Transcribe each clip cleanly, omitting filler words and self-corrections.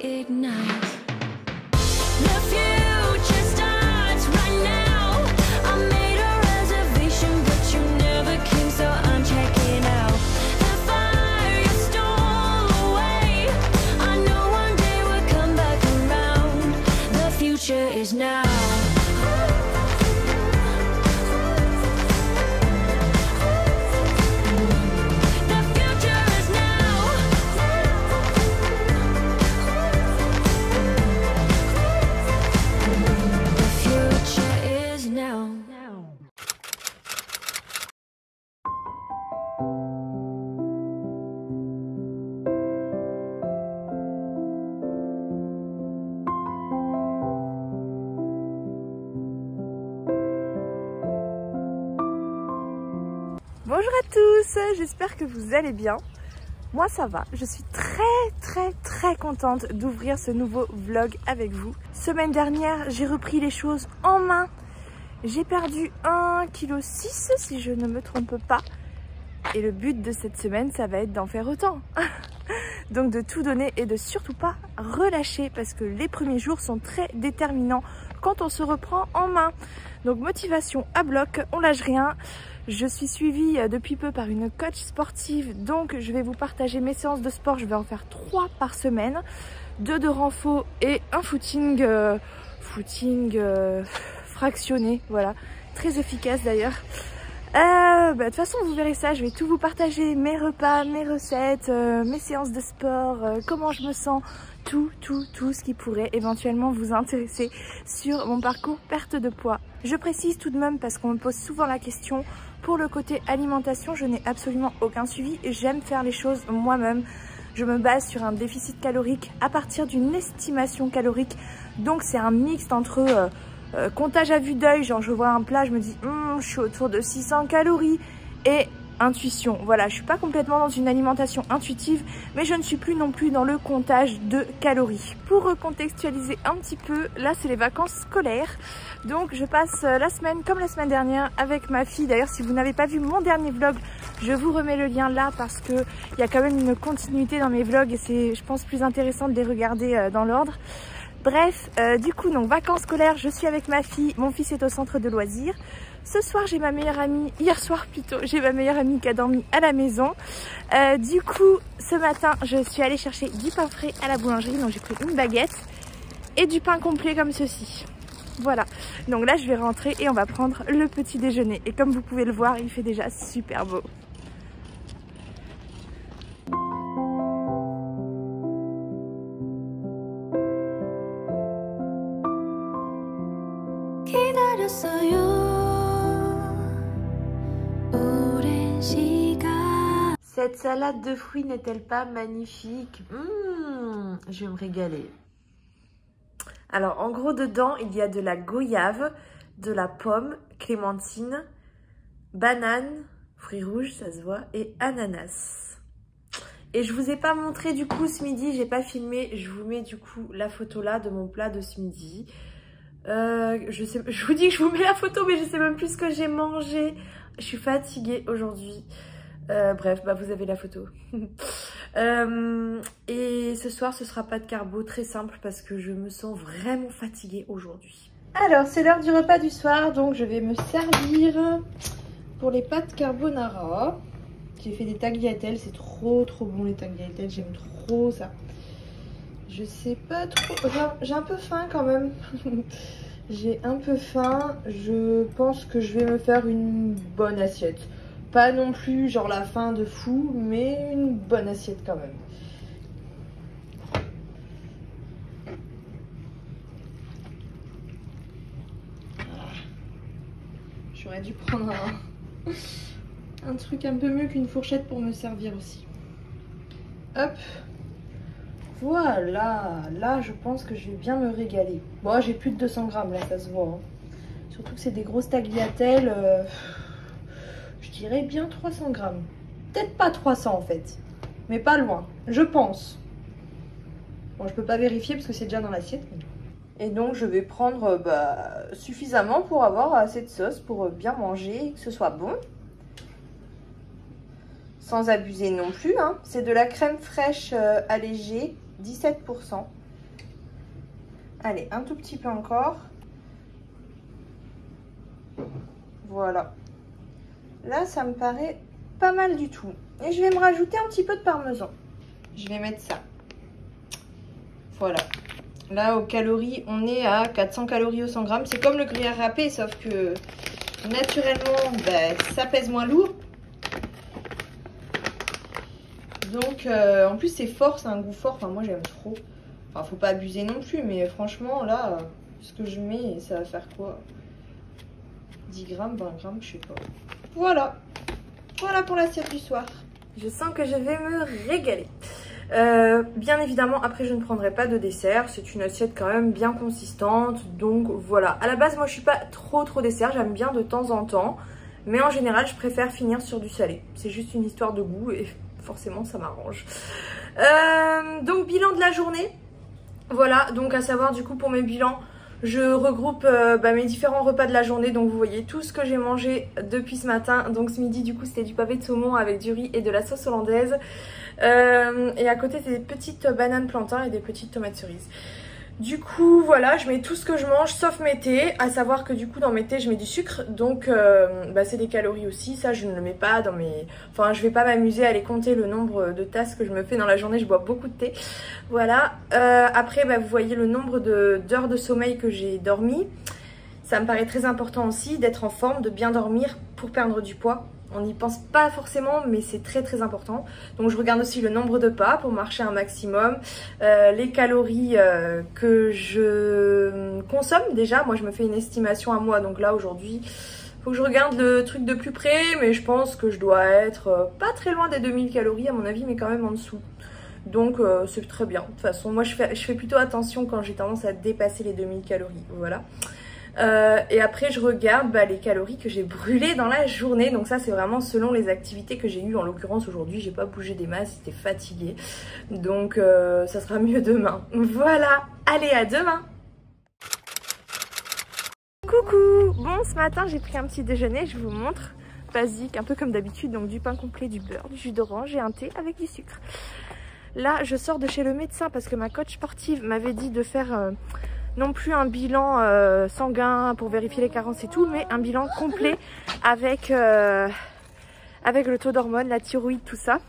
ignite. The future starts right now. I made a reservation, but you never came, so I'm checking out. The fire you stole away. I know one day we'll come back around. The future is now. Bonjour à tous, j'espère que vous allez bien. Moi ça va, je suis très contente d'ouvrir ce nouveau vlog avec vous. Semaine dernière, j'ai repris les choses en main. J'ai perdu 1,6 kg si je ne me trompe pas. Et le but de cette semaine, ça va être d'en faire autant. Donc de tout donner et de surtout pas relâcher parce que les premiers jours sont très déterminants quand on se reprend en main. Donc motivation à bloc, on lâche rien. Je suis suivie depuis peu par une coach sportive, donc je vais vous partager mes séances de sport. Je vais en faire 3 par semaine, 2 de renfo et un footing fractionné, voilà, très efficace d'ailleurs. De toute façon vous verrez ça, je vais tout vous partager, mes repas, mes recettes, mes séances de sport, comment je me sens, tout ce qui pourrait éventuellement vous intéresser sur mon parcours perte de poids. Je précise tout de même parce qu'on me pose souvent la question, pour le côté alimentation, je n'ai absolument aucun suivi et j'aime faire les choses moi-même. Je me base sur un déficit calorique à partir d'une estimation calorique, donc c'est un mixte entre comptage à vue d'œil, genre je vois un plat, je me dis je suis autour de 600 calories et intuition. Voilà, je suis pas complètement dans une alimentation intuitive, mais je ne suis plus non plus dans le comptage de calories. Pour recontextualiser un petit peu, là c'est les vacances scolaires, donc je passe la semaine comme la semaine dernière avec ma fille. D'ailleurs, si vous n'avez pas vu mon dernier vlog, je vous remets le lien là parce que il y a quand même une continuité dans mes vlogs et c'est, je pense, plus intéressant de les regarder dans l'ordre. Bref, du coup, donc vacances scolaires, je suis avec ma fille, mon fils est au centre de loisirs. Ce soir, j'ai ma meilleure amie, hier soir plutôt, j'ai ma meilleure amie qui a dormi à la maison. Du coup, ce matin, je suis allée chercher du pain frais à la boulangerie, donc j'ai pris une baguette et du pain complet comme ceci. Voilà, donc là, je vais rentrer et on va prendre le petit déjeuner. Et comme vous pouvez le voir, il fait déjà super beau. Cette salade de fruits n'est-elle pas magnifique? Je vais me régaler. Alors en gros dedans il y a de la goyave, de la pomme, clémentine, banane, fruits rouges ça se voit, et ananas. Et je vous ai pas montré du coup ce midi, j'ai pas filmé, je vous mets du coup la photo là de mon plat de ce midi. Je vous dis que je vous mets la photo mais je sais même plus ce que j'ai mangé. Je suis fatiguée aujourd'hui. Bref, bah vous avez la photo. Et ce soir, ce sera pas de carbo, très simple parce que je me sens vraiment fatiguée aujourd'hui. Alors, c'est l'heure du repas du soir, donc je vais me servir pour les pâtes carbonara. J'ai fait des tagliatelles, c'est trop bon les tagliatelles, j'aime trop ça. Je sais pas trop, j'ai un peu faim quand même. J'ai un peu faim, je pense que je vais me faire une bonne assiette. Pas non plus genre la faim de fou, mais une bonne assiette quand même. J'aurais dû prendre un truc un peu mieux qu'une fourchette pour me servir aussi. Hop. Voilà, là je pense que je vais bien me régaler. Bon, j'ai plus de 200 grammes là, ça se voit. Hein. Surtout que c'est des grosses tagliatelles. Je dirais bien 300 grammes. Peut-être pas 300 en fait, mais pas loin, je pense. Bon, je peux pas vérifier parce que c'est déjà dans l'assiette. Et donc je vais prendre suffisamment pour avoir assez de sauce pour bien manger et que ce soit bon. Sans abuser non plus, hein. C'est de la crème fraîche allégée, 17%. Allez, un tout petit peu encore. Voilà. Là, ça me paraît pas mal du tout. Et je vais me rajouter un petit peu de parmesan. Je vais mettre ça. Voilà. Là, aux calories, on est à 400 calories au 100 grammes. C'est comme le gruyère râpé, sauf que naturellement, ça pèse moins lourd. Donc, en plus, c'est fort, c'est un goût fort. Enfin, moi, j'aime trop. Enfin, faut pas abuser non plus, mais franchement, là, ce que je mets, ça va faire quoi? 10 grammes, 20 grammes, je sais pas. Voilà. Voilà pour l'assiette du soir. Je sens que je vais me régaler. Bien évidemment, après, je ne prendrai pas de dessert. C'est une assiette quand même bien consistante. Donc, voilà. À la base, moi, je suis pas trop dessert. J'aime bien de temps en temps. Mais en général, je préfère finir sur du salé. C'est juste une histoire de goût et forcément, ça m'arrange. Donc, bilan de la journée. Voilà, donc à savoir du coup pour mes bilans, je regroupe mes différents repas de la journée. Donc vous voyez tout ce que j'ai mangé depuis ce matin. Donc ce midi du coup c'était du pavé de saumon avec du riz et de la sauce hollandaise. Et à côté c'est des petites bananes plantains et des petites tomates cerises. Du coup voilà, je mets tout ce que je mange sauf mes thés. À savoir que du coup dans mes thés je mets du sucre. Donc c'est des calories aussi. Ça je ne le mets pas dans mes... Enfin je vais pas m'amuser à aller compter le nombre de tasses que je me fais dans la journée. Je bois beaucoup de thé. Voilà. Après vous voyez le nombre d'heures de sommeil que j'ai dormi. Ça me paraît très important aussi d'être en forme, de bien dormir pour perdre du poids. On n'y pense pas forcément, mais c'est très important. Donc je regarde aussi le nombre de pas pour marcher un maximum. Les calories que je consomme déjà. Moi je me fais une estimation à moi. Donc là aujourd'hui, il faut que je regarde le truc de plus près. Mais je pense que je dois être pas très loin des 2000 calories à mon avis, mais quand même en dessous. Donc c'est très bien. De toute façon, moi je fais plutôt attention quand j'ai tendance à dépasser les 2000 calories. Voilà. Et après je regarde les calories que j'ai brûlées dans la journée. Donc ça c'est vraiment selon les activités que j'ai eues. En l'occurrence aujourd'hui j'ai pas bougé des masses, j'étais fatiguée. Donc ça sera mieux demain. Voilà, allez à demain. Coucou. Bon ce matin j'ai pris un petit déjeuner, je vous montre. Basique, un peu comme d'habitude. Donc du pain complet, du beurre, du jus d'orange et un thé avec du sucre. Là je sors de chez le médecin parce que ma coach sportive m'avait dit de faire... non plus un bilan sanguin pour vérifier les carences et tout, mais un bilan complet avec le taux d'hormones, la thyroïde, tout ça.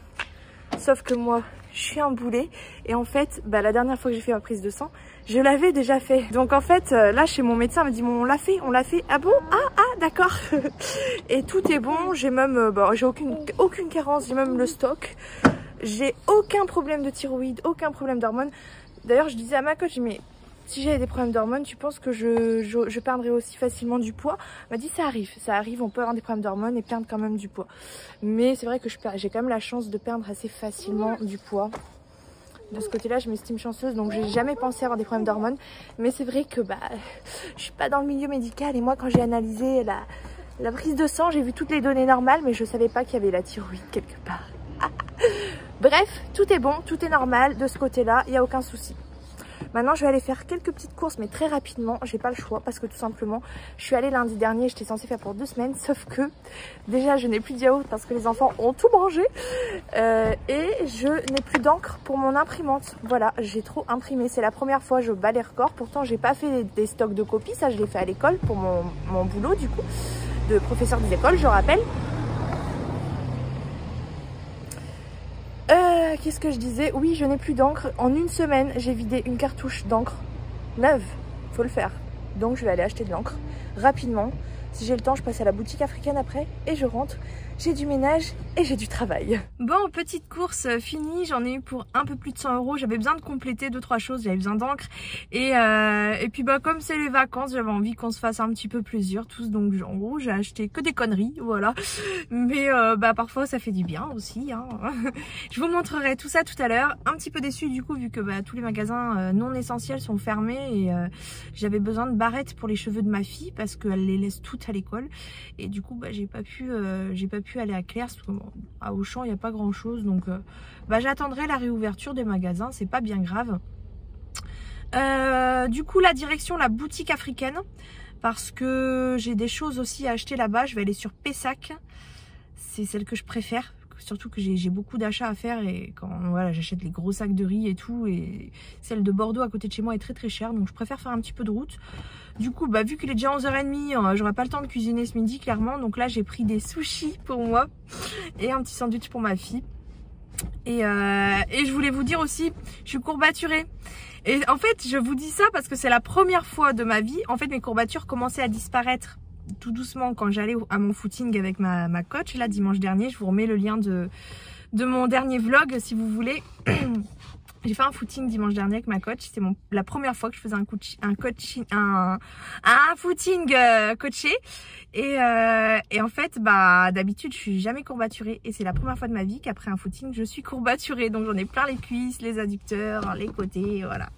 Sauf que moi, je suis un boulet. Et en fait, la dernière fois que j'ai fait ma prise de sang, je l'avais déjà fait. Donc en fait, là, chez mon médecin, il me dit, on l'a fait. Ah bon? Ah, d'accord. Et tout est bon. J'ai même, j'ai aucune carence, j'ai même le stock. J'ai aucun problème de thyroïde, aucun problème d'hormones. D'ailleurs, je disais à ma coach, mais... si j'avais des problèmes d'hormones, tu penses que je perdrais aussi facilement du poids? Elle m'a dit ça arrive, on peut avoir des problèmes d'hormones et perdre quand même du poids. Mais c'est vrai que j'ai quand même la chance de perdre assez facilement du poids. De ce côté-là, je m'estime chanceuse, donc j'ai jamais pensé avoir des problèmes d'hormones. Mais c'est vrai que je suis pas dans le milieu médical et moi quand j'ai analysé la prise de sang, j'ai vu toutes les données normales, mais je savais pas qu'il y avait la thyroïde quelque part. Bref, tout est bon, tout est normal de ce côté-là, il n'y a aucun souci. Maintenant, je vais aller faire quelques petites courses, mais très rapidement. J'ai pas le choix parce que tout simplement, je suis allée lundi dernier. J'étais censée faire pour 2 semaines, sauf que déjà, je n'ai plus de yaourt parce que les enfants ont tout mangé. Et je n'ai plus d'encre pour mon imprimante. Voilà, j'ai trop imprimé. C'est la première fois, je bats les records. Pourtant, j'ai pas fait des stocks de copies. Ça, je l'ai fait à l'école pour mon boulot, du coup, de professeur des écoles, je rappelle. Qu'est-ce que je disais? Oui, je n'ai plus d'encre. En une semaine, j'ai vidé une cartouche d'encre neuve. Faut le faire. Donc, je vais aller acheter de l'encre rapidement. Si j'ai le temps, je passe à la boutique africaine après et je rentre. J'ai du ménage et j'ai du travail. Bon, petite course finie. J'en ai eu pour un peu plus de 100 €. J'avais besoin de compléter 2-3 choses. J'avais besoin d'encre. Et puis, comme c'est les vacances, j'avais envie qu'on se fasse un petit peu plaisir tous. Donc, en gros, j'ai acheté que des conneries. Voilà. Mais parfois, ça fait du bien aussi. Hein. Je vous montrerai tout ça tout à l'heure. Un petit peu déçue du coup, vu que tous les magasins non essentiels sont fermés. Et j'avais besoin de barrettes pour les cheveux de ma fille parce qu'elle les laisse toutes à l'école. Et du coup, j'ai pas pu aller à Claire's parce qu'à Auchan il n'y a pas grand chose, donc j'attendrai la réouverture des magasins, c'est pas bien grave. Du coup la direction la boutique africaine parce que j'ai des choses aussi à acheter là-bas. Je vais aller sur Pessac, c'est celle que je préfère, surtout que j'ai beaucoup d'achats à faire et quand voilà, j'achète les gros sacs de riz et tout, et celle de Bordeaux à côté de chez moi est très chère, donc je préfère faire un petit peu de route. Du coup, bah, vu qu'il est déjà 11h30, j'aurai pas le temps de cuisiner ce midi clairement, donc là j'ai pris des sushis pour moi et un petit sandwich pour ma fille. Et je voulais vous dire aussi, je suis courbaturée. Et en fait, je vous dis ça parce que c'est la première fois de ma vie. En fait, mes courbatures commençaient à disparaître tout doucement quand j'allais à mon footing avec ma coach. Là, dimanche dernier, je vous remets le lien de mon dernier vlog si vous voulez. J'ai fait un footing dimanche dernier avec ma coach. C'était la première fois que je faisais un footing coaché. Et en fait, bah d'habitude, je suis jamais courbaturée. Et c'est la première fois de ma vie qu'après un footing, je suis courbaturée. Donc j'en ai plein les cuisses, les adducteurs, les côtés, voilà.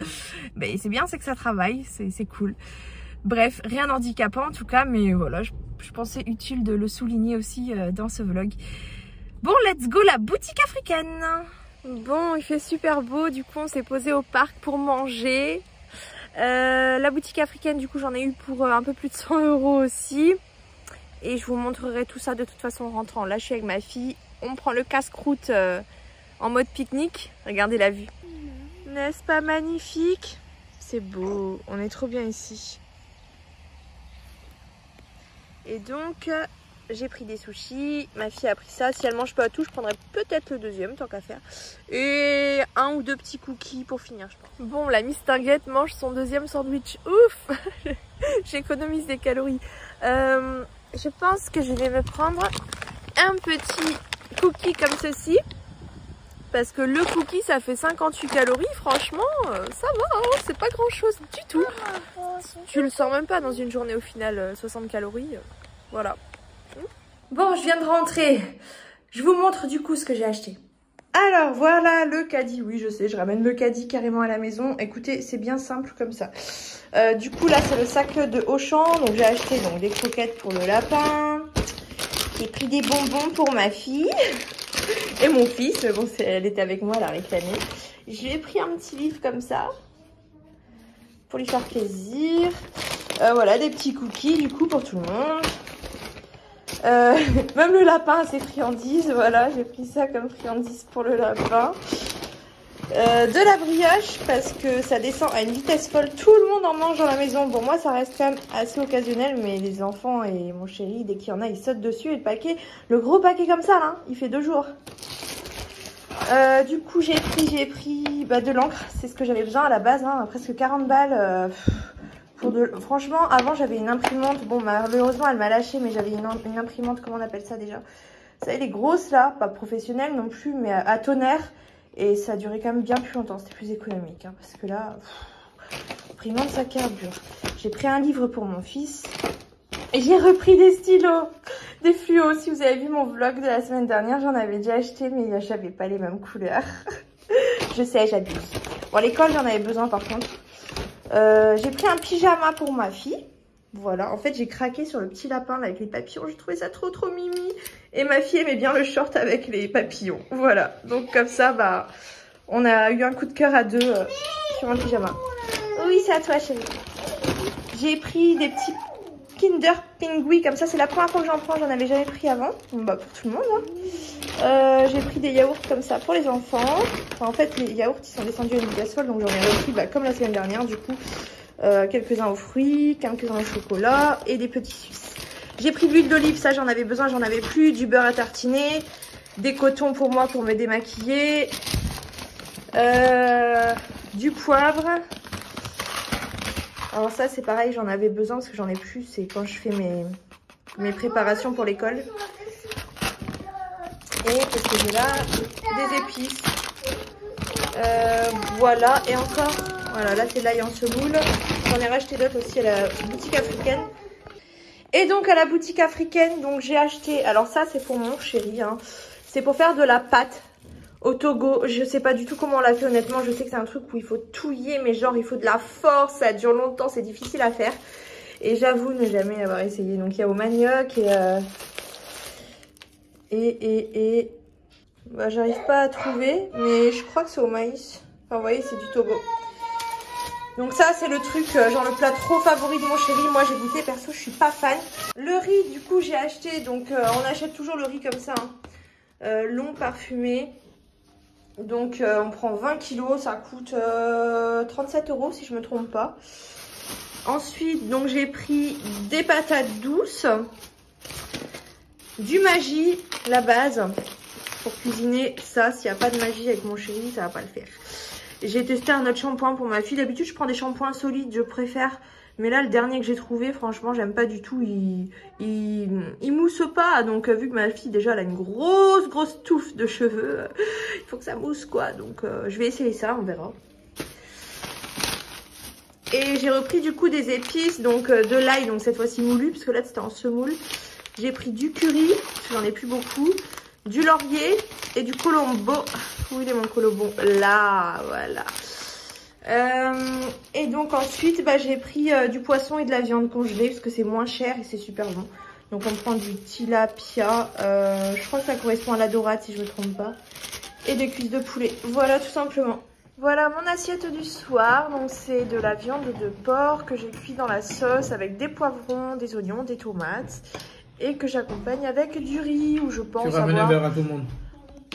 Mais c'est bien, c'est que ça travaille, c'est cool. Bref, rien d'handicapant en tout cas, mais voilà, je pensais utile de le souligner aussi dans ce vlog. Bon, let's go la boutique africaine. Bon, il fait super beau, du coup on s'est posé au parc pour manger. La boutique africaine, du coup j'en ai eu pour un peu plus de 100 € aussi. Et je vous montrerai tout ça de toute façon en rentrant. Là je suis avec ma fille, on prend le casse-croûte en mode pique-nique. Regardez la vue. N'est-ce pas magnifique? C'est beau, on est trop bien ici. Et donc... j'ai pris des sushis, ma fille a pris ça. Si elle mange pas tout, je prendrai peut-être le deuxième, tant qu'à faire. Et un ou deux petits cookies pour finir, je pense. Bon, la Miss Tinguette mange son deuxième sandwich. Ouf. J'économise des calories. Je pense que je vais me prendre un petit cookie comme ceci. Parce que le cookie, ça fait 58 calories. Franchement, ça va, hein, c'est pas grand chose du tout. Tu le sens même pas dans une journée au final, 60 calories. Voilà. Bon, je viens de rentrer. Je vous montre du coup ce que j'ai acheté. Alors, voilà le caddie. Oui, je sais, je ramène le caddie carrément à la maison. Écoutez, c'est bien simple comme ça. Du coup, là, c'est le sac de Auchan. Donc, j'ai acheté donc, des croquettes pour le lapin. J'ai pris des bonbons pour ma fille. Et mon fils. Bon, elle était avec moi, elle a réclamé. J'ai pris un petit livre comme ça. Pour lui faire plaisir. Voilà, des petits cookies, du coup, pour tout le monde. Même le lapin a ses friandises, voilà, j'ai pris ça comme friandises pour le lapin. De la brioche, parce que ça descend à une vitesse folle, tout le monde en mange dans la maison. Bon, moi ça reste quand même assez occasionnel, mais les enfants et mon chéri, dès qu'il y en a, ils sautent dessus. Et le paquet, le gros paquet comme ça là, il fait 2 jours. Du coup j'ai pris bah, de l'encre, c'est ce que j'avais besoin à la base, hein, presque 40 balles. Franchement, avant j'avais une imprimante, bon malheureusement elle m'a lâché, mais j'avais une imprimante, comment on appelle ça déjà? Vous savez, les grosses là, pas professionnelles non plus, mais à tonnerre, et ça a duré quand même bien plus longtemps, c'était plus économique, hein, parce que là, imprimante ça carbure. J'ai pris un livre pour mon fils, et j'ai repris des stylos, des fluos. Si vous avez vu mon vlog de la semaine dernière, j'en avais déjà acheté, mais j'avais pas les mêmes couleurs. Je sais, j'abuse. Bon, à l'école j'en avais besoin par contre. J'ai pris un pyjama pour ma fille. Voilà, en fait j'ai craqué sur le petit lapin là, avec les papillons. J'ai trouvé ça trop mimi. Et ma fille aimait bien le short avec les papillons. Voilà, donc comme ça, bah, on a eu un coup de cœur à deux sur un pyjama. Oui, c'est à toi chérie. J'ai pris des petits Kinder Pingui comme ça. C'est la première fois que j'en prends, j'en avais jamais pris avant. Bon, bah pour tout le monde. Hein. J'ai pris des yaourts comme ça pour les enfants. Enfin, en fait, les yaourts ils sont descendus à une gasoil, donc j'en ai repris bah, comme la semaine dernière. Du coup, quelques-uns aux fruits, quelques-uns au chocolat et des petits suisses. J'ai pris de l'huile d'olive, ça j'en avais besoin, j'en avais plus. Du beurre à tartiner, des cotons pour moi pour me démaquiller, du poivre. Alors ça c'est pareil, j'en avais besoin parce que j'en ai plus. C'est quand je fais mes préparations pour l'école. Et qu'est-ce que j'ai là? Des épices. Voilà, et encore, voilà, là c'est l'ail en semoule. J'en ai racheté d'autres aussi à la boutique africaine. Et donc à la boutique africaine, donc j'ai acheté, alors ça c'est pour mon chéri, hein. C'est pour faire de la pâte au Togo. Je sais pas du tout comment on l'a fait honnêtement, je sais que c'est un truc où il faut touiller, mais genre il faut de la force, ça dure longtemps, c'est difficile à faire. Et j'avoue ne jamais avoir essayé. Donc il y a au manioc et bah, j'arrive pas à trouver, mais je crois que c'est au maïs. Enfin vous voyez, c'est du Togo. Donc ça c'est le truc, genre le plat trop favori de mon chéri. Moi j'ai goûté, perso je suis pas fan. Le riz du coup j'ai acheté, donc on achète toujours le riz comme ça, hein. long parfumé. Donc on prend 20 kilos, ça coûte 37 € si je me trompe pas. Ensuite, donc j'ai pris des patates douces, du Maggi, la base, pour cuisiner ça. S'il n'y a pas de Maggi avec mon chéri, ça va pas le faire. J'ai testé un autre shampoing pour ma fille. D'habitude, je prends des shampoings solides, je préfère. Mais là, le dernier que j'ai trouvé, franchement, j'aime pas du tout. Il mousse pas. Donc, vu que ma fille, déjà, elle a une grosse touffe de cheveux, il faut que ça mousse, quoi. Donc, je vais essayer ça, on verra. Et j'ai repris, du coup, des épices. Donc, de l'ail, donc cette fois-ci moulu, parce que là, c'était en semoule. J'ai pris du curry, parce que j'en ai plus beaucoup. Du laurier et du colombo. Où il est mon colombo? Là, voilà. Et donc ensuite j'ai pris du poisson et de la viande congelée parce que c'est moins cher et c'est super bon. Donc on prend du tilapia, je crois que ça correspond à la dorade si je me trompe pas, et des cuisses de poulet. Voilà, tout simplement. Voilà mon assiette du soir. Donc c'est de la viande de porc que j'ai cuit dans la sauce avec des poivrons, des oignons, des tomates et que j'accompagne avec du riz où je pense avoir à tout le monde.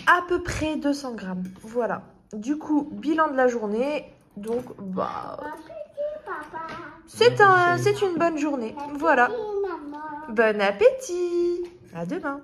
à peu près 200 grammes. Voilà. Du coup, bilan de la journée. Donc, c'est une bonne journée. Voilà. Bon appétit. À demain.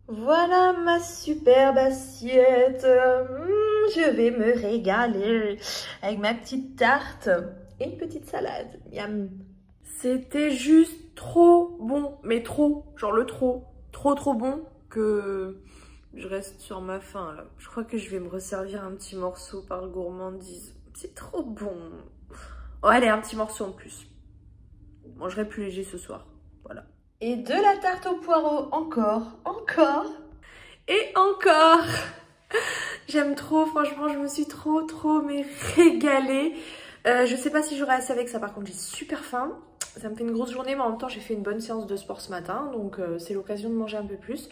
Voilà ma superbe assiette. Je vais me régaler avec ma petite tarte et une petite salade. Miam. C'était juste trop bon, mais trop, genre le trop bon que je reste sur ma faim là. Je crois que je vais me resservir un petit morceau par gourmandise. C'est trop bon. Oh, allez, un petit morceau en plus. Je mangerai plus léger ce soir. Voilà. Et de la tarte au poireau, encore et encore. J'aime trop, franchement, je me suis trop mais régalée. Je sais pas si j'aurai assez avec ça, par contre j'ai super faim. Ça me fait une grosse journée, mais en même temps j'ai fait une bonne séance de sport ce matin, donc c'est l'occasion de manger un peu plus.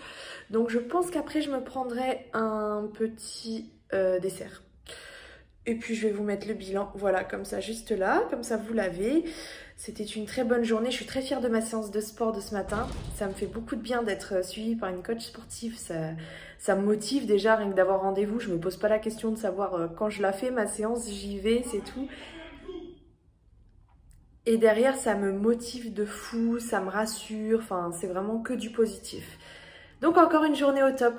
Donc je pense qu'après je me prendrai un petit dessert. Et puis je vais vous mettre le bilan, voilà, comme ça, juste là, comme ça vous l'avez. C'était une très bonne journée, je suis très fière de ma séance de sport de ce matin. Ça me fait beaucoup de bien d'être suivie par une coach sportive, ça me motive déjà, rien que d'avoir rendez-vous. Je me pose pas la question de savoir quand je la fais, ma séance, j'y vais, c'est tout. Et derrière, ça me motive de fou, ça me rassure, enfin, c'est vraiment que du positif. Donc encore une journée au top.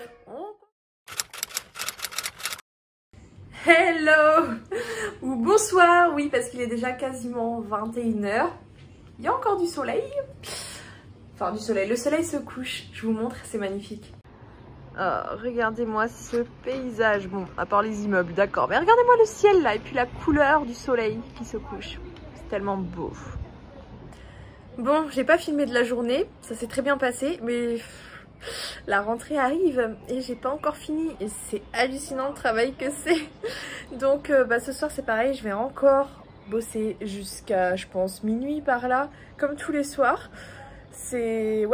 Hello ou bonsoir, oui, parce qu'il est déjà quasiment 21 h. Il y a encore du soleil. Enfin, du soleil. Le soleil se couche. Je vous montre, c'est magnifique. Oh, regardez-moi ce paysage. Bon, à part les immeubles, d'accord. Mais regardez-moi le ciel là, et puis la couleur du soleil qui se couche. C'est tellement beau. Bon, j'ai pas filmé de la journée. Ça s'est très bien passé, mais... la rentrée arrive et j'ai pas encore fini et c'est hallucinant le travail que c'est. Donc ce soir c'est pareil, je vais encore bosser jusqu'à je pense minuit par là, comme tous les soirs. C'est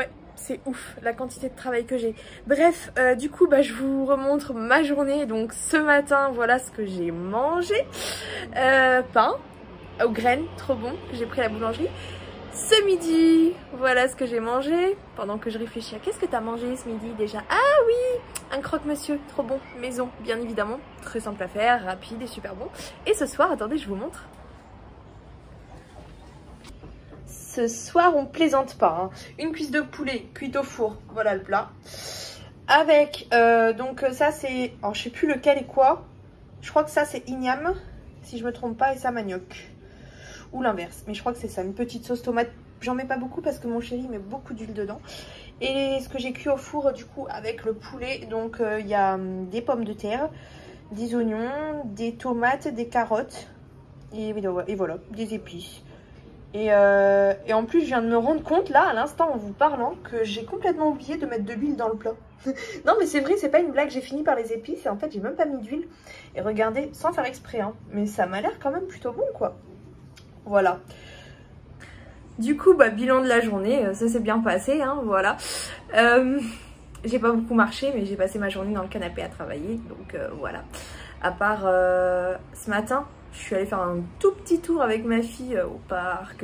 ouf la quantité de travail que j'ai. Bref, du coup je vous remontre ma journée. Donc ce matin, voilà ce que j'ai mangé. Pain aux graines, trop bon, que j'ai pris à la boulangerie. Ce midi, voilà ce que j'ai mangé. Pendant que je réfléchis à qu'est-ce que t'as mangé ce midi déjà. Ah oui, un croque-monsieur, trop bon, maison, bien évidemment. Très simple à faire, rapide et super bon. Et ce soir, attendez, je vous montre. Ce soir, on plaisante pas. Hein. Une cuisse de poulet cuite au four, voilà le plat. Avec, donc ça c'est, alors je sais plus lequel et quoi. Je crois que ça c'est igname, si je me trompe pas, et ça manioc. Ou l'inverse, mais je crois que c'est ça, une petite sauce tomate. J'en mets pas beaucoup parce que mon chéri met beaucoup d'huile dedans. Et ce que j'ai cuit au four du coup avec le poulet, donc il y a des pommes de terre, des oignons, des tomates, des carottes et voilà, des épices. Et en plus je viens de me rendre compte là à l'instant en vous parlant que j'ai complètement oublié de mettre de l'huile dans le plat. Non mais c'est vrai, c'est pas une blague, j'ai fini par les épices et en fait j'ai même pas mis d'huile. Et regardez, sans faire exprès, hein, mais ça m'a l'air quand même plutôt bon quoi. Voilà. Du coup, bilan de la journée, ça s'est bien passé, hein, voilà. J'ai pas beaucoup marché, mais j'ai passé ma journée dans le canapé à travailler, donc voilà. À part ce matin, je suis allée faire un tout petit tour avec ma fille au parc,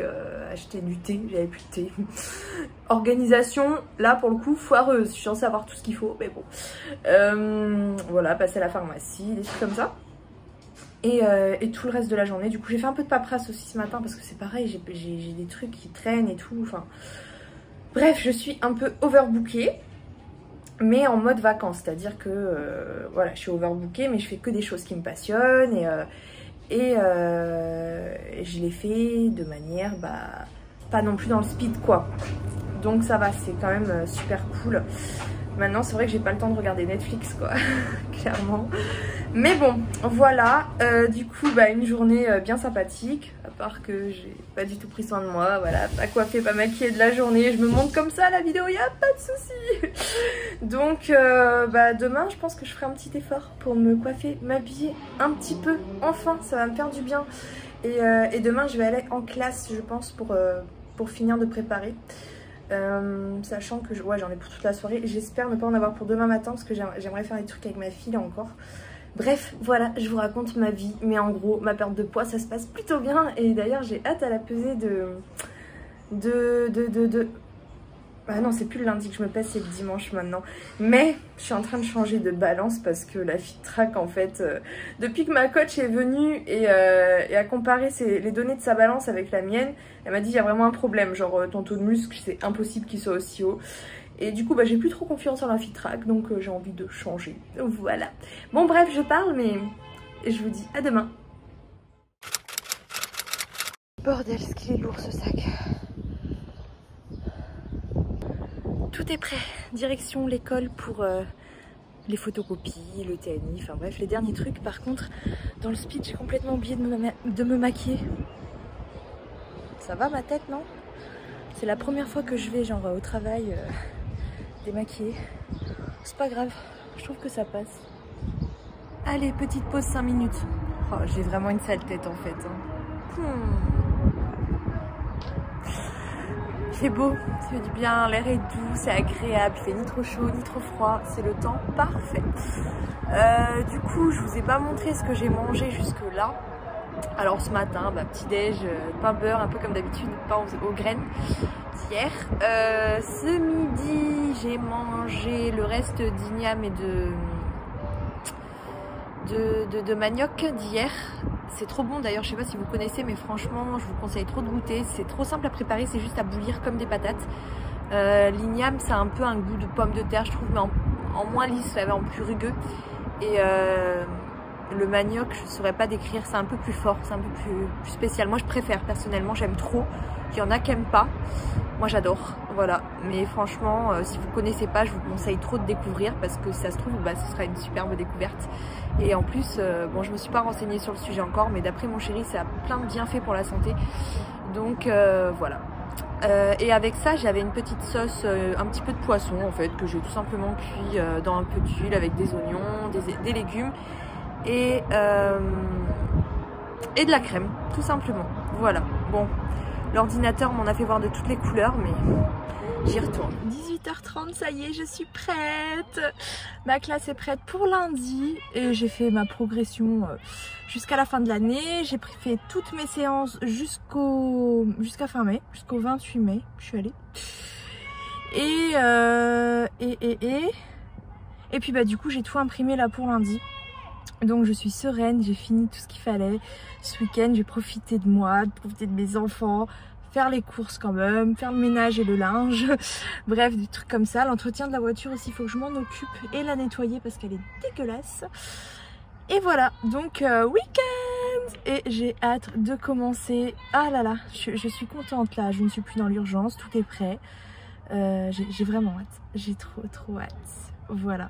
acheter du thé, j'avais plus de thé. Organisation, là pour le coup, foireuse, je suis censée avoir tout ce qu'il faut, mais bon. Voilà, passer à la pharmacie, des trucs comme ça. Et tout le reste de la journée. Du coup j'ai fait un peu de paperasse aussi ce matin parce que c'est pareil, j'ai des trucs qui traînent et tout, enfin bref, je suis un peu overbookée mais en mode vacances, c'est à dire que voilà, je suis overbookée mais je fais que des choses qui me passionnent et je les fais de manière pas non plus dans le speed quoi, donc ça va, c'est quand même super cool. Maintenant c'est vrai que j'ai pas le temps de regarder Netflix quoi, clairement. Mais bon, voilà, du coup une journée bien sympathique, à part que j'ai pas du tout pris soin de moi, voilà, pas coiffée, pas maquillée de la journée, je me montre comme ça à la vidéo, y a pas de souci. Donc demain je pense que je ferai un petit effort pour me coiffer, m'habiller un petit peu, enfin ça va me faire du bien. Et demain je vais aller en classe je pense pour finir de préparer. Sachant que j'en ai pour toute la soirée, j'espère ne pas en avoir pour demain matin parce que j'aimerais faire des trucs avec ma fille là encore. Bref, voilà, je vous raconte ma vie, mais en gros ma perte de poids ça se passe plutôt bien et d'ailleurs j'ai hâte à la pesée Ah non, c'est plus le lundi que je me pèse, c'est le dimanche maintenant. Mais je suis en train de changer de balance parce que la FitTrack, en fait, depuis que ma coach est venue et a comparé les données de sa balance avec la mienne, elle m'a dit il y a vraiment un problème. Genre ton taux de muscle, c'est impossible qu'il soit aussi haut. Et du coup, j'ai plus trop confiance en la FitTrack, donc j'ai envie de changer. Voilà. Bon, bref, je parle, mais je vous dis à demain. Bordel, ce qu'il est lourd ce sac. Tout est prêt, direction l'école pour les photocopies, le TNI, enfin bref, les derniers trucs. Par contre, dans le speed, j'ai complètement oublié de me maquiller. Ça va ma tête, non? C'est la première fois que je vais genre au travail démaquillée. C'est pas grave, je trouve que ça passe. Allez, petite pause 5 minutes. Oh, j'ai vraiment une sale tête en fait. Hein. fait beau, ça fait du bien, l'air est doux, c'est agréable, il fait ni trop chaud ni trop froid, c'est le temps parfait. Du coup, je vous ai pas montré ce que j'ai mangé jusque là. Alors ce matin, petit déj, pain beurre, un peu comme d'habitude, pain aux graines d'hier. Ce midi, j'ai mangé le reste d'igname et de manioc d'hier. C'est trop bon d'ailleurs, je sais pas si vous connaissez, mais franchement, je vous conseille trop de goûter. C'est trop simple à préparer, c'est juste à bouillir comme des patates. L'igname, ça a un peu un goût de pomme de terre, je trouve, mais en moins lisse, en plus rugueux. Et le manioc, je ne saurais pas décrire, c'est un peu plus fort, c'est un peu plus spécial. Moi je préfère personnellement, j'aime trop. Il y en a qui n'aiment pas, moi j'adore, voilà. Mais franchement, si vous ne connaissez pas, je vous conseille trop de découvrir parce que ça se trouve, ce sera une superbe découverte. Et en plus, bon, je me suis pas renseignée sur le sujet encore, mais d'après mon chéri, ça a plein de bienfaits pour la santé. Donc voilà. Et avec ça, j'avais une petite sauce, un petit peu de poisson en fait, que j'ai tout simplement cuit dans un peu d'huile avec des oignons, des légumes. Et de la crème, tout simplement. Voilà. Bon, l'ordinateur m'en a fait voir de toutes les couleurs, mais j'y retourne. 18h30, ça y est, je suis prête. Ma classe est prête pour lundi et j'ai fait ma progression jusqu'à la fin de l'année. J'ai fait toutes mes séances jusqu'à fin mai, jusqu'au 28 mai. Je suis allée. Et puis du coup, j'ai tout imprimé là pour lundi. Donc je suis sereine, j'ai fini tout ce qu'il fallait. Ce week-end, j'ai profité de moi, profiter de mes enfants, faire les courses quand même, faire le ménage et le linge. Bref, des trucs comme ça. L'entretien de la voiture aussi, il faut que je m'en occupe et la nettoyer parce qu'elle est dégueulasse. Et voilà, donc week-end. Et j'ai hâte de commencer. Ah là là, je suis contente là, je ne suis plus dans l'urgence, tout est prêt. J'ai vraiment hâte, j'ai trop hâte. Voilà.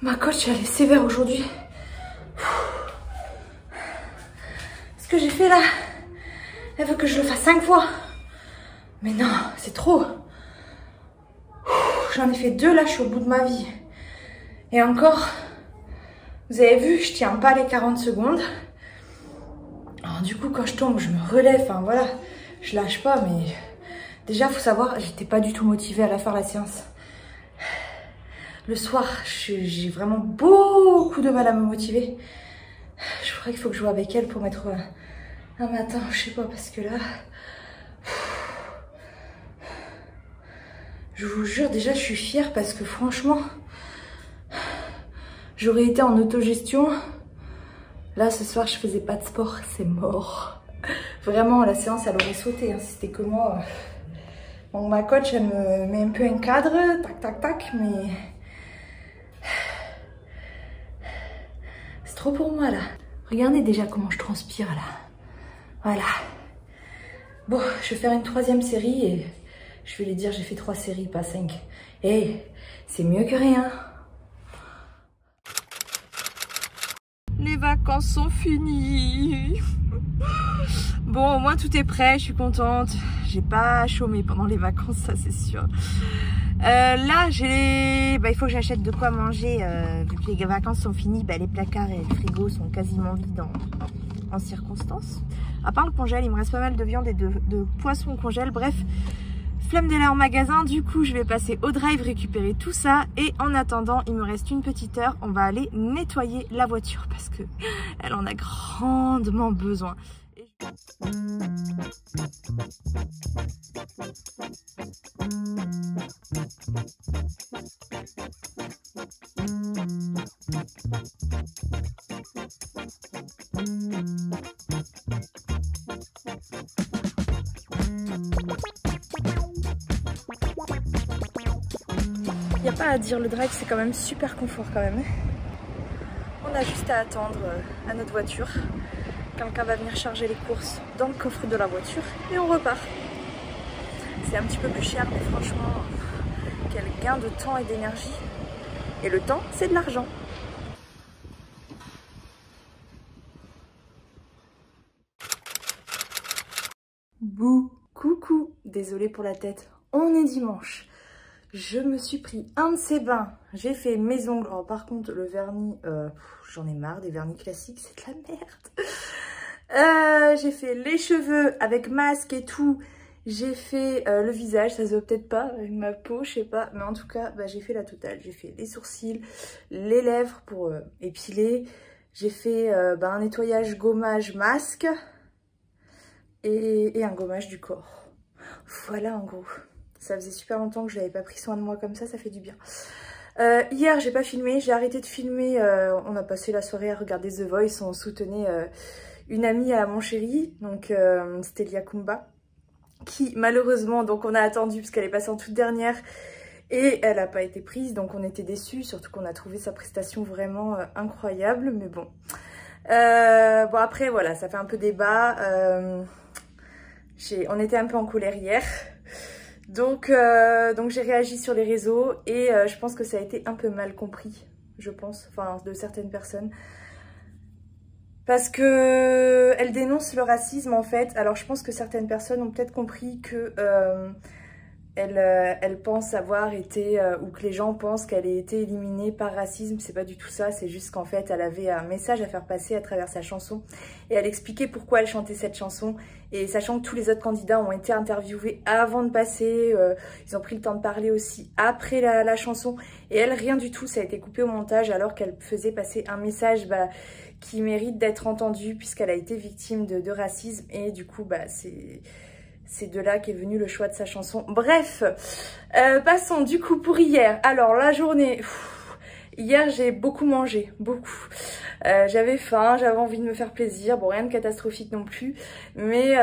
Ma coach, elle est sévère aujourd'hui. Ce que j'ai fait là, elle veut que je le fasse 5 fois. Mais non, c'est trop. J'en ai fait 2 là, je suis au bout de ma vie. Et encore, vous avez vu, je tiens pas les 40 secondes. Alors du coup, quand je tombe, je me relève. Enfin voilà, je lâche pas. Mais déjà, faut savoir, j'étais pas du tout motivée à la faire la séance. Le soir, j'ai vraiment beaucoup de mal à me motiver. Je crois qu'il faut que je joue avec elle pour mettre un matin, je sais pas, parce que là... Je vous jure, déjà, je suis fière parce que franchement, j'aurais été en autogestion. Là, ce soir, je faisais pas de sport, c'est mort. Vraiment, la séance, elle aurait sauté, hein, si c'était que moi. Bon, ma coach, elle me met un peu un cadre, tac, tac, tac, mais... C'est trop pour moi là. Regardez déjà comment je transpire là. Voilà. Bon, je vais faire une 3e série et je vais lui dire j'ai fait 3 séries, pas 5. Et c'est mieux que rien. Les vacances sont finies. Bon, au moins tout est prêt, je suis contente. J'ai pas chômé pendant les vacances, ça c'est sûr. Là, il faut que j'achète de quoi manger. Vu que les vacances sont finies, les placards et le frigo sont quasiment vides en circonstance. À part le congèle, il me reste pas mal de viande et de poisson au congèle. Bref, flemme d'aller en magasin. Du coup, je vais passer au drive récupérer tout ça. Et en attendant, il me reste une petite heure. On va aller nettoyer la voiture parce que elle en a grandement besoin. Il n'y a pas à dire, le drive c'est quand même super confort quand même. On a juste à attendre à notre voiture. Quelqu'un va venir charger les courses dans le coffre de la voiture et on repart. C'est un petit peu plus cher, mais franchement, quel gain de temps et d'énergie. Et le temps, c'est de l'argent. Bouh, coucou, désolée pour la tête, on est dimanche. Je me suis pris un de ces bains, j'ai fait mes ongles. Alors, par contre, le vernis, j'en ai marre des vernis classiques, c'est de la merde. J'ai fait les cheveux avec masque et tout. J'ai fait le visage, ça se voit peut-être pas avec ma peau, je sais pas. Mais en tout cas, j'ai fait la totale. J'ai fait les sourcils, les lèvres pour épiler. J'ai fait un nettoyage, gommage, masque et un gommage du corps. Voilà en gros. Ça faisait super longtemps que je n'avais pas pris soin de moi comme ça fait du bien. Hier, j'ai pas filmé, j'ai arrêté de filmer. On a passé la soirée à regarder The Voice. On soutenait une amie à mon chéri, donc c'était Liakumba, qui malheureusement, donc on a attendu parce qu'elle est passée en toute dernière et elle n'a pas été prise, donc on était déçus, surtout qu'on a trouvé sa prestation vraiment incroyable, mais bon. Bon après voilà, ça fait un peu débat. On était un peu en colère hier. Donc j'ai réagi sur les réseaux et je pense que ça a été un peu mal compris, je pense, enfin de certaines personnes. Parce que elle dénonce le racisme en fait. Alors je pense que certaines personnes ont peut-être compris que elle pense avoir été, ou que les gens pensent qu'elle ait été éliminée par racisme. C'est pas du tout ça, c'est juste qu'en fait elle avait un message à faire passer à travers sa chanson. Et elle expliquait pourquoi elle chantait cette chanson. Et sachant que tous les autres candidats ont été interviewés avant de passer, ils ont pris le temps de parler aussi après la chanson. Et elle, rien du tout, ça a été coupé au montage alors qu'elle faisait passer un message qui mérite d'être entendu puisqu'elle a été victime de racisme. Et du coup, c'est de là qu'est venu le choix de sa chanson. Bref, passons du coup pour hier. Alors la journée, hier j'ai beaucoup mangé, beaucoup. J'avais faim, j'avais envie de me faire plaisir. Bon, rien de catastrophique non plus, mais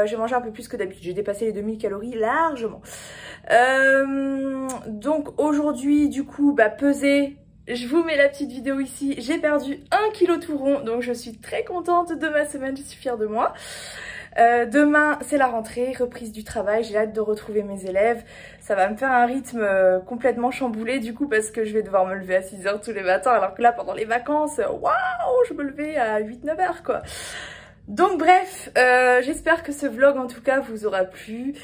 j'ai mangé un peu plus que d'habitude. J'ai dépassé les 2000 calories largement. Donc aujourd'hui du coup, peser. Je vous mets la petite vidéo ici. J'ai perdu 1 kg tout rond, donc je suis très contente de ma semaine, je suis fière de moi. Demain c'est la rentrée, reprise du travail, j'ai hâte de retrouver mes élèves. Ça va me faire un rythme complètement chamboulé du coup parce que je vais devoir me lever à 6 h tous les matins alors que là pendant les vacances, waouh, je me levais à 8-9 h quoi. Donc bref, j'espère que ce vlog en tout cas vous aura plu.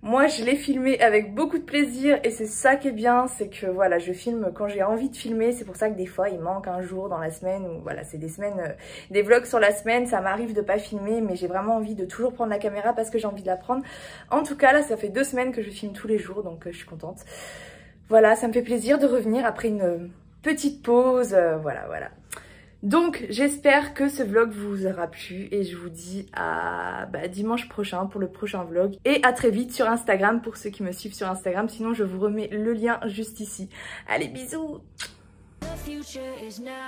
Moi je l'ai filmé avec beaucoup de plaisir et c'est ça qui est bien, c'est que voilà, je filme quand j'ai envie de filmer. C'est pour ça que des fois il manque un jour dans la semaine ou voilà, c'est des semaines, des vlogs sur la semaine, ça m'arrive de pas filmer mais j'ai vraiment envie de toujours prendre la caméra parce que j'ai envie de la prendre. En tout cas là ça fait 2 semaines que je filme tous les jours donc je suis contente. Voilà, ça me fait plaisir de revenir après une petite pause, voilà. Donc j'espère que ce vlog vous aura plu et je vous dis à dimanche prochain pour le prochain vlog et à très vite sur Instagram pour ceux qui me suivent sur Instagram, sinon je vous remets le lien juste ici. Allez, bisous. The future is now.